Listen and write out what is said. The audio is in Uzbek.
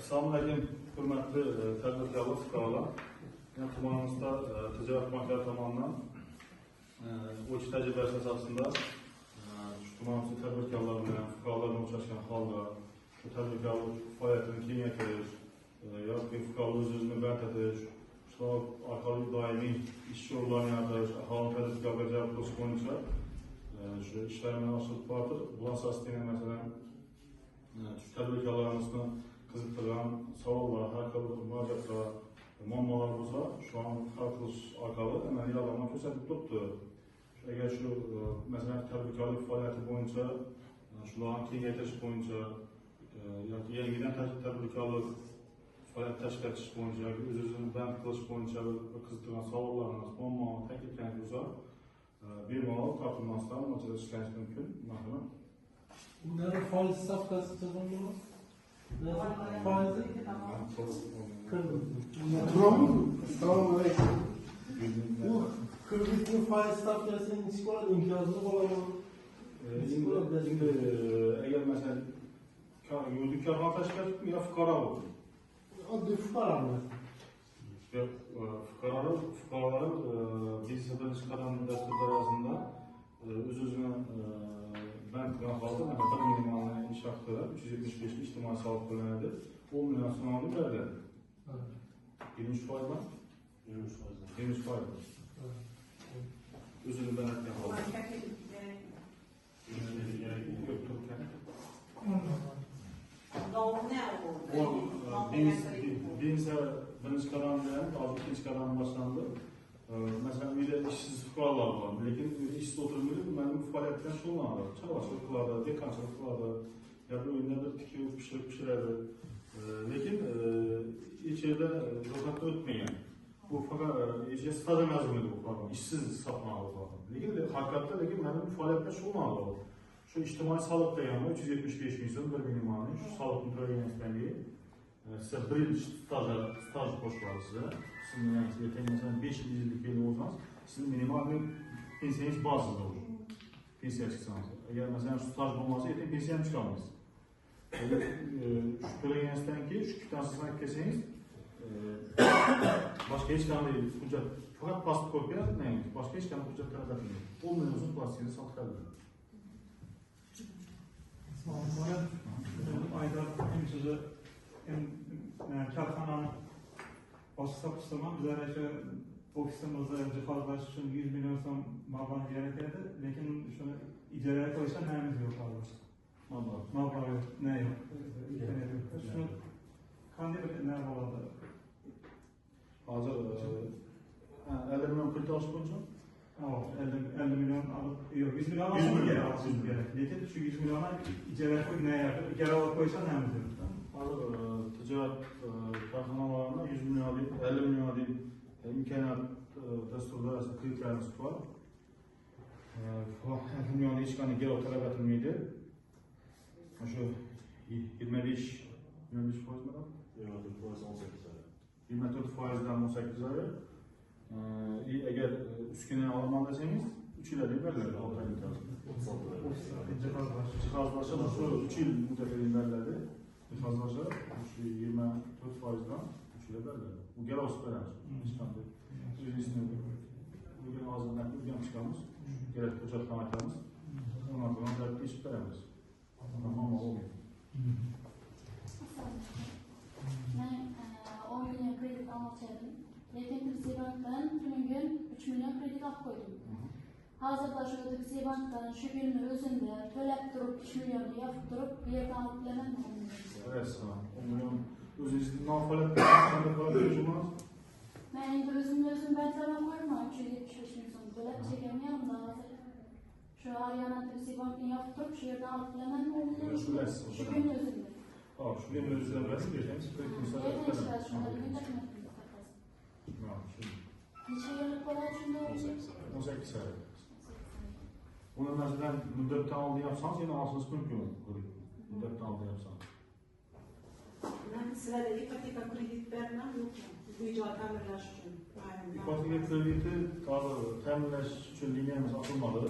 Assalomu alaykum, hurmatli tadbirkorlar, fuqarolar. Tumanimizda tijorat banklari tomonidan o'z tajribasi asosida tumanimiz tadbirkorlar bilan fuqarolarni uchrashgan holda shu tadbirkorlik faoliyatini kengaytirish yoki fuqarolar o'z-o'zini band etish, shu orqali doimiy ish o'rinlarini yaratish, aholi tadbirkorga jalb qilish bo'yicha shu ishlarni oshirib borib, bu asosida masalan tadbirkorlarimizni qiziqtirgan savollar, har xil murojaatlar, muammolar bo'lsa, shu an hal qilish orqali amaliy yordamni ko'rsatib turibdi. Agar shu masalan tadbirkorlik faoliyati bo'yicha, shularni kengaytirish bo'yicha yoki yangidan tadbirkorlik faoliyat tashkil etish bo'yicha yoki o'z-o'zini band qilish bo'yicha qiziqtirgan savollarimiz, muammoni takliflaringiz bo'lsa, bemalol tortinmasdan murojaat qilishingiz mumkin. Marhamat. Bunların faiz stavkası tutulmuyor. Faizi kırdım. Tamam. Selamünaleyküm. Bu kırdıklı faiz stavkasının iskola imtiyazlı olan Şimdi eğer mesela yurtdagi korxona tashkil etib yo fuqaro bo'ldi. oddiy fuqarolar. Fuqarolar biznes qilish qadam dasturlari asosida o'z-o'zini band qilgan holda bir minimalni ish haqida 375 ijtimoiy soliq to'lanadi. 10 million so'mni beriladi. 20%mi? 20%. O'zini band qilgan holda. Biznes birinchi qadam bilan hozir ikkinchi qadam boshlandi. Mesela uyda ishsiz fuqarolar bor, lekin ishsiz o'tirmaydi, mana bu faoliyat bilan shug'ullanadi. Chorvachilik qiladi, dehqonchilik qiladi, yoki uyda bir tikuv pishiradi. Lekin hech yerda ro'yxatdan o'tmagan. Bu faqat staj mazmunida bu faqat ishsiz hisoblanadi faqat. Lekin haqiqatda mana bu faoliyat bilan shug'ullanadi. Shu ijtimoiy soliq degani 375 ming so'm bir minimalni shu soliqni to'laganingizdan keyin size bir yil staj qo'shiladi sizga. Sizning 5 yillik belgi bo'lsangiz, sizning minimal pensiyangiz bazasida olur. Pensiya chiqsangiz. Agar masalan shu staj bo'lmasa, ertaga pensiya ham chiqa olmaysiz. Agar shu to'laganingizdan keyin shu kvitansiyadan olib kelsangiz, boshqa hech qanday hujjat, faqat pasport kopiya, boshqa hech qanday hujjat talab etilmaydi. 10 million so'm plastikni sotib Ayda size karxananın boshqa qisman bizlar o'sha ofisimizda jihozlash uchun 100 million so'm mablag' kerak edi, lekin shuni ijaraga qo'yishga namiz yo'q hozir. Mablag' yo'q, ne yo'q. Shuni qanday bir nima bo'ladi? Hozir 50 million pul olish bo'yicha 50 milyon alıp, yok 100 milyon alıp gerek. Lekin şu 100 milyona icra koysa neyimiz yok? Hozir tijorat korxonalarida 100 million deb 50 million deb imkoniyat dasturlar kreditlarimiz bor. 50 million hech qanday garov talab etilmaydi. Shu 25 foizmi? 24%dan 18 oy. Eğer üsküne alaman derseniz 3 yıl verirler. Cihazlaşa da şu 3 yıl müddetleri verirlerdi. Cihazlaşa şu 24%dan 3 yıl verirler. Bu geri olsun veririz. İstanbul. Bugün ağzından bugün çıkamız. Gerek uçak kanatlarımız. Ondan sonra da iş veririz. Tamam olmuyor. Ben 10 milyon kredi almışım. Lekin Tiksiy bankdan tünün 3 milyon kredi alıp koydum. Hazırda şu Tiksiy bankdan şu günün özünde төлep durup 3 milyonu yapıp durup bir yerden alıp bilemem mi? Evet, 10 milyon özünüzün nafalet yapıyorsunuz. Ben indi özüm ben sana koyma 375 milyon son төлep çekemiyorum da şu Aryana Tiksiy bankını yapıp durup şu yerden alıp bilemem mi? Şu günün özünde. Şu günün özünde versin geçeniz kredi kimse versin. Neçe yıllık kolay şunda olacak? 18 ay. Bunu mesela müddetten aldı yapsanız yine alsanız mümkün. Müddetten aldı yapsanız. Sizlerde ipoteka kredi vermem yok mu? Uyucular tamirlaş için. İpoteka krediti tamirlaş için liniyemiz atılmadı.